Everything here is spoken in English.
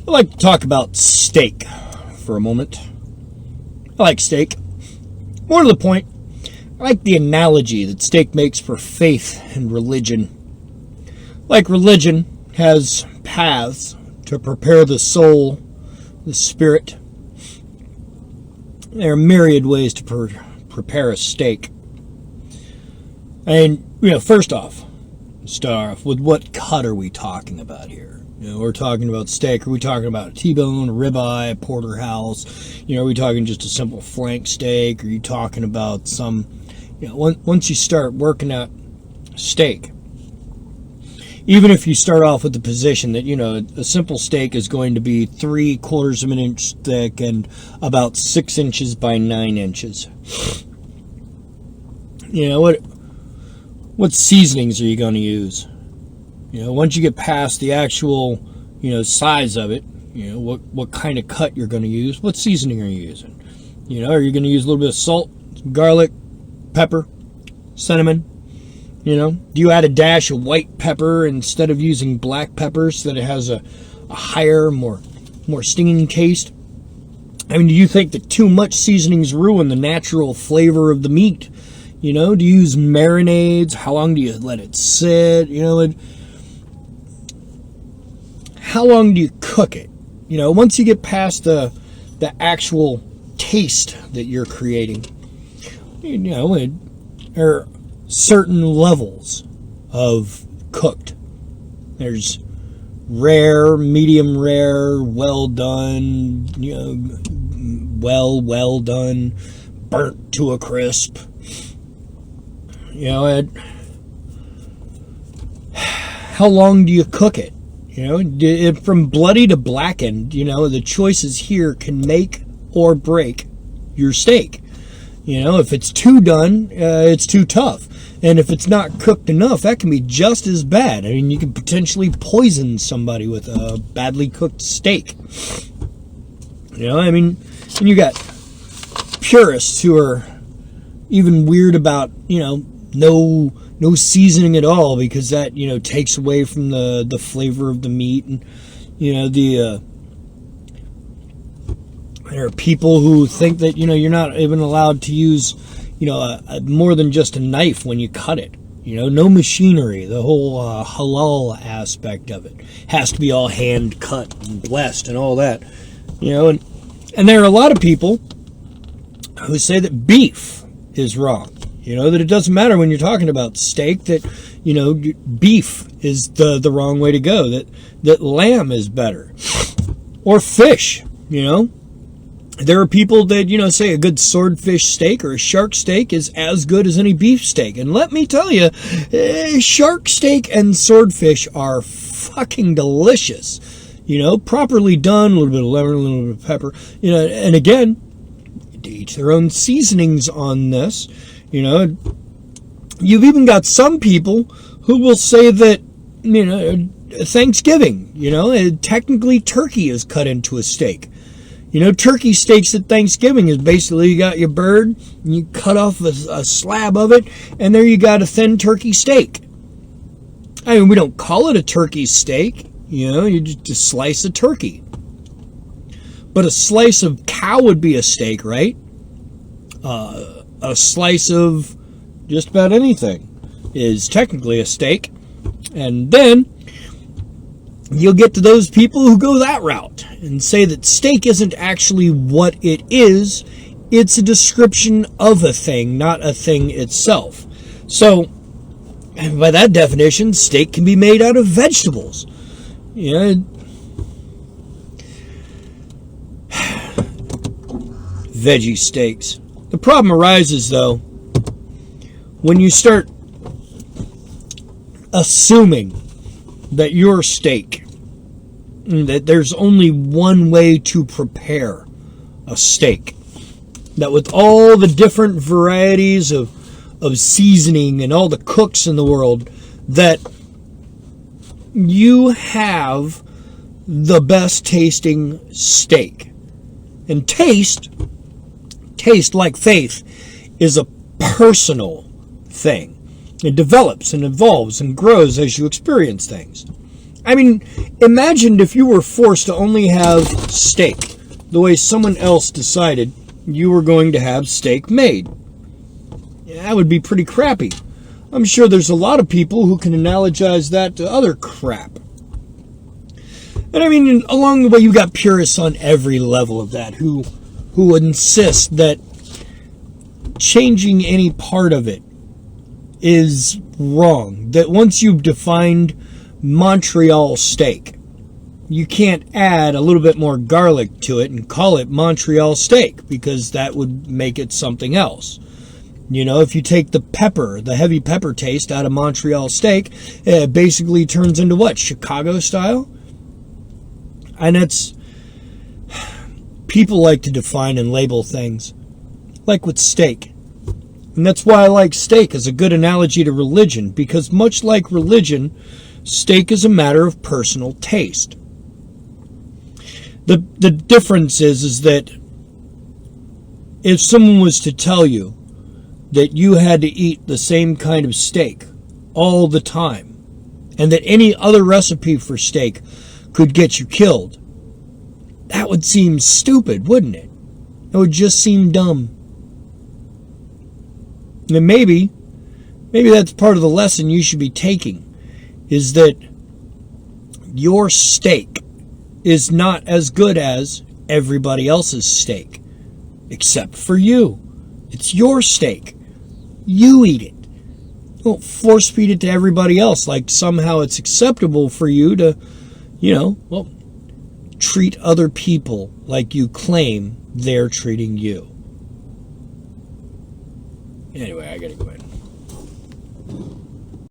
I'd like to talk about steak for a moment. I like steak. More to the point, I like the analogy that steak makes for faith and religion. Like religion has paths to prepare the soul, the spirit. There are myriad ways to prepare a steak. And, first off, start off with what cut are we talking about here? We're talking about steak. Are we talking about a T-bone, a ribeye, a porterhouse? Are we talking just a simple flank steak? Are you talking about some, once you start working at steak, even if you start off with the position that, a simple steak is going to be 3/4 of an inch thick and about 6 inches by 9 inches. What seasonings are you going to use? Once you get past the actual, size of it, what kind of cut you're going to use, what seasoning are you using? Are you going to use a little bit of salt, garlic, pepper, cinnamon? Do you add a dash of white pepper instead of using black pepper so that it has a higher, more stinging taste? Do you think that too much seasonings ruin the natural flavor of the meat? Do you use marinades? How long do you let it sit? How long do you cook it? Once you get past the actual taste that you're creating, there are certain levels of cooked. There's rare, medium rare, well done, well done, burnt to a crisp. How long do you cook it? From bloody to blackened, the choices here can make or break your steak. If it's too done, it's too tough. And if it's not cooked enough, that can be just as bad. You can potentially poison somebody with a badly cooked steak. And you got purists who are even weird about, no seasoning at all, because that takes away from the flavor of the meat. And there are people who think that you're not even allowed to use more than just a knife when you cut it. No machinery. The whole halal aspect of it has to be all hand cut and blessed and all that. And there are a lot of people who say that beef is wrong. That it doesn't matter when you're talking about steak, that, beef is the wrong way to go, that lamb is better. Or fish, There are people that, say a good swordfish steak or a shark steak is as good as any beef steak. And let me tell you, shark steak and swordfish are fucking delicious. Properly done, a little bit of lemon, a little bit of pepper. And again, to each their own seasonings on this. You've even got some people who will say that, Thanksgiving, technically turkey is cut into a steak. Turkey steaks at Thanksgiving is basically you got your bird, and you cut off a slab of it, and there you got a thin turkey steak. We don't call it a turkey steak, you just slice a turkey. But a slice of cow would be a steak, right? A slice of just about anything is technically a steak. And then you'll get to those people who go that route and say that steak isn't actually what it is. It's a description of a thing, not a thing itself. So, by that definition, steak can be made out of vegetables. Veggie steaks. The problem arises, though, when you start assuming that your steak, that there's only one way to prepare a steak, that with all the different varieties of seasoning and all the cooks in the world, that you have the best tasting steak. And taste, like faith, is a personal thing. It develops and evolves and grows as you experience things. I mean, imagine if you were forced to only have steak the way someone else decided you were going to have steak made. That would be pretty crappy. I'm sure there's a lot of people who can analogize that to other crap. And I mean, along the way, you've got purists on every level of that who insist that changing any part of it is wrong. That once you've defined Montreal steak, you can't add a little bit more garlic to it and call it Montreal steak, because that would make it something else. You know, if you take the pepper, the heavy pepper taste out of Montreal steak, it basically turns into what? Chicago style? And it's... People like to define and label things, like with steak. And that's why I like steak as a good analogy to religion, because much like religion, steak is a matter of personal taste. The difference is that if someone was to tell you that you had to eat the same kind of steak all the time, and that any other recipe for steak could get you killed, that would seem stupid, wouldn't it? It would just seem dumb. And maybe that's part of the lesson you should be taking, is that your steak is not as good as everybody else's steak, except for you. It's your steak. You eat it. Don't force feed it to everybody else like somehow it's acceptable for you to, treat other people like you claim they're treating you. Anyway, I gotta go in.